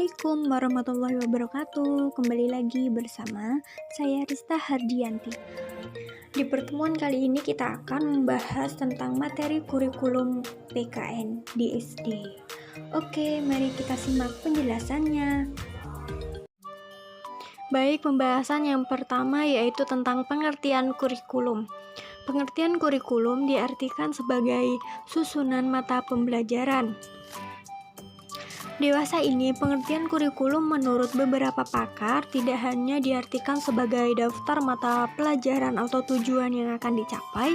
Assalamualaikum warahmatullahi wabarakatuh. Kembali lagi bersama saya Rista Hardianti. Di pertemuan kali ini kita akan membahas tentang materi kurikulum PKN di SD. Oke, mari kita simak penjelasannya. Baik, pembahasan yang pertama yaitu tentang pengertian kurikulum. Pengertian kurikulum diartikan sebagai susunan mata pembelajaran. Dewasa ini, pengertian kurikulum menurut beberapa pakar tidak hanya diartikan sebagai daftar mata pelajaran atau tujuan yang akan dicapai,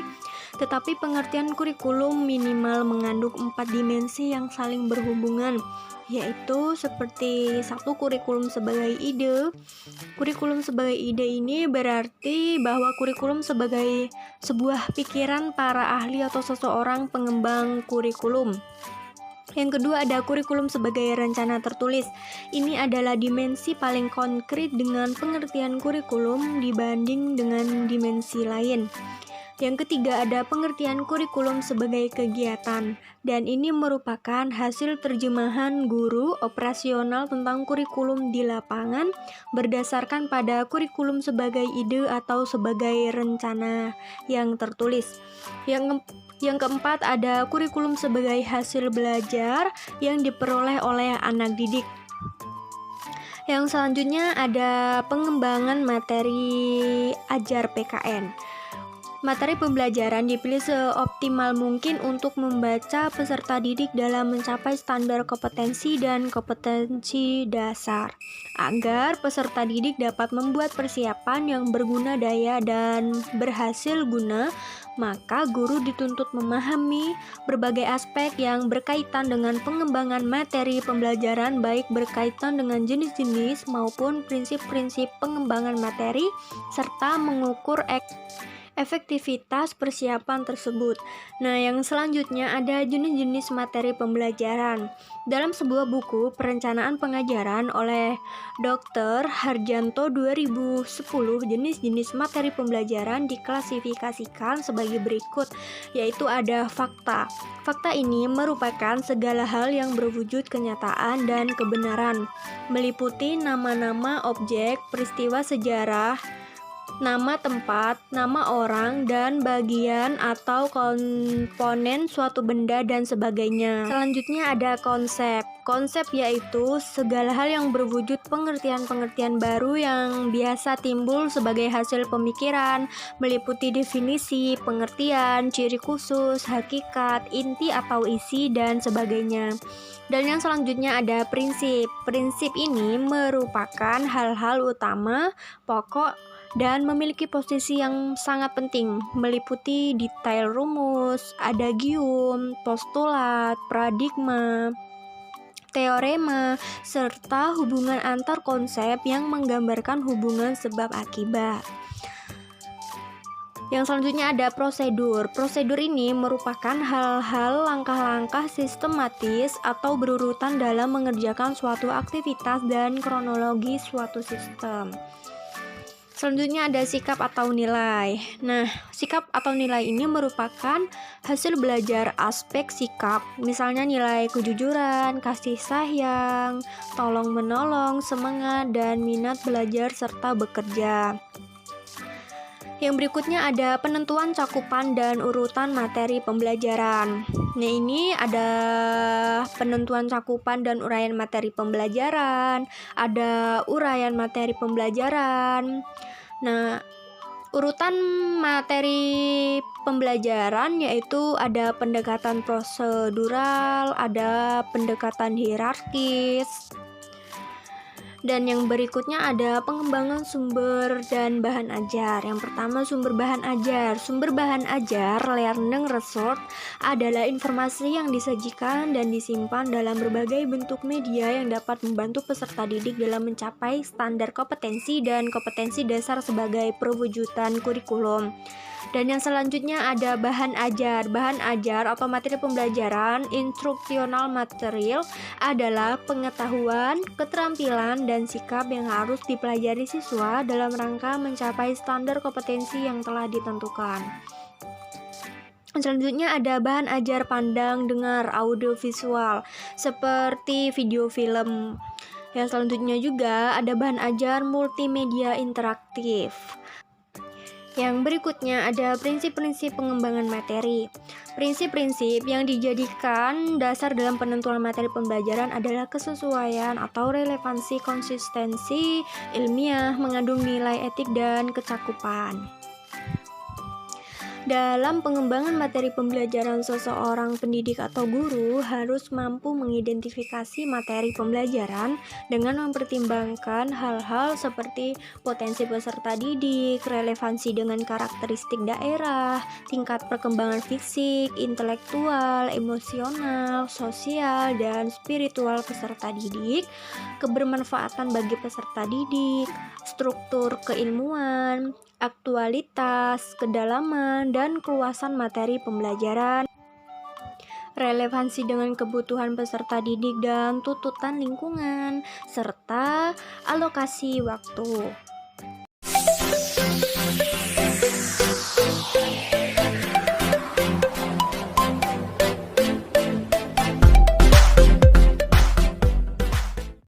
tetapi pengertian kurikulum minimal mengandung 4 dimensi yang saling berhubungan, yaitu seperti satu, kurikulum sebagai ide. Kurikulum sebagai ide ini berarti bahwa kurikulum sebagai sebuah pikiran para ahli atau seseorang pengembang kurikulum. Yang kedua ada kurikulum sebagai rencana tertulis. Ini adalah dimensi paling konkret dengan pengertian kurikulum dibanding dengan dimensi lain. Yang ketiga ada pengertian kurikulum sebagai kegiatan, dan ini merupakan hasil terjemahan guru operasional tentang kurikulum di lapangan berdasarkan pada kurikulum sebagai ide atau sebagai rencana yang tertulis. Yang keempat ada kurikulum sebagai hasil belajar yang diperoleh oleh anak didik. Yang selanjutnya ada pengembangan materi ajar PKN. Materi pembelajaran dipilih seoptimal mungkin untuk membaca peserta didik dalam mencapai standar kompetensi dan kompetensi dasar, agar peserta didik dapat membuat persiapan yang berguna daya dan berhasil guna. Maka guru dituntut memahami berbagai aspek yang berkaitan dengan pengembangan materi pembelajaran, baik berkaitan dengan jenis-jenis maupun prinsip-prinsip pengembangan materi, serta mengukur efektivitas persiapan tersebut. Nah, yang selanjutnya ada jenis-jenis materi pembelajaran. Dalam sebuah buku perencanaan pengajaran oleh Dr. Harjanto 2010, jenis-jenis materi pembelajaran diklasifikasikan sebagai berikut, yaitu ada fakta. Fakta ini merupakan segala hal yang berwujud kenyataan dan kebenaran, meliputi nama-nama objek, peristiwa sejarah, nama tempat, nama orang, dan bagian atau komponen suatu benda dan sebagainya. Selanjutnya ada konsep. Konsep yaitu segala hal yang berwujud pengertian-pengertian baru yang biasa timbul sebagai hasil pemikiran, meliputi definisi, pengertian, ciri khusus, hakikat, inti atau isi, dan sebagainya. Dan yang selanjutnya ada prinsip. Prinsip ini merupakan hal-hal utama, pokok, dan memiliki posisi yang sangat penting, meliputi detail rumus, adagium, postulat, paradigma, teorema, serta hubungan antar konsep yang menggambarkan hubungan sebab akibat. Yang selanjutnya ada prosedur. Prosedur ini merupakan hal-hal langkah-langkah sistematis atau berurutan dalam mengerjakan suatu aktivitas dan kronologi suatu sistem. Selanjutnya ada sikap atau nilai. Nah, sikap atau nilai ini merupakan hasil belajar aspek sikap, misalnya nilai kejujuran, kasih sayang, tolong-menolong, semangat, dan minat belajar serta bekerja. Yang berikutnya ada penentuan cakupan dan urutan materi pembelajaran. Nah, ini ada penentuan cakupan dan uraian materi pembelajaran, ada uraian materi pembelajaran. Nah, urutan materi pembelajaran yaitu ada pendekatan prosedural, ada pendekatan hierarkis. Dan yang berikutnya ada pengembangan sumber dan bahan ajar. Yang pertama sumber bahan ajar. Sumber bahan ajar learning resource adalah informasi yang disajikan dan disimpan dalam berbagai bentuk media yang dapat membantu peserta didik dalam mencapai standar kompetensi dan kompetensi dasar sebagai perwujudan kurikulum. Dan yang selanjutnya ada bahan ajar. Bahan ajar atau materi pembelajaran, instruksional material, adalah pengetahuan, keterampilan, dan sikap yang harus dipelajari siswa dalam rangka mencapai standar kompetensi yang telah ditentukan. Selanjutnya ada bahan ajar pandang, dengar, audiovisual, seperti video film. Yang selanjutnya juga ada bahan ajar multimedia interaktif. Yang berikutnya ada prinsip-prinsip pengembangan materi. Prinsip-prinsip yang dijadikan dasar dalam penentuan materi pembelajaran adalah kesesuaian atau relevansi, konsistensi ilmiah, mengandung nilai etik dan kecakupan. Dalam pengembangan materi pembelajaran, seseorang pendidik atau guru harus mampu mengidentifikasi materi pembelajaran dengan mempertimbangkan hal-hal seperti potensi peserta didik, relevansi dengan karakteristik daerah, tingkat perkembangan fisik, intelektual, emosional, sosial, dan spiritual peserta didik, kebermanfaatan bagi peserta didik, struktur keilmuan, aktualitas, kedalaman, dan keluasan materi pembelajaran, relevansi dengan kebutuhan peserta didik dan tuntutan lingkungan, serta alokasi waktu.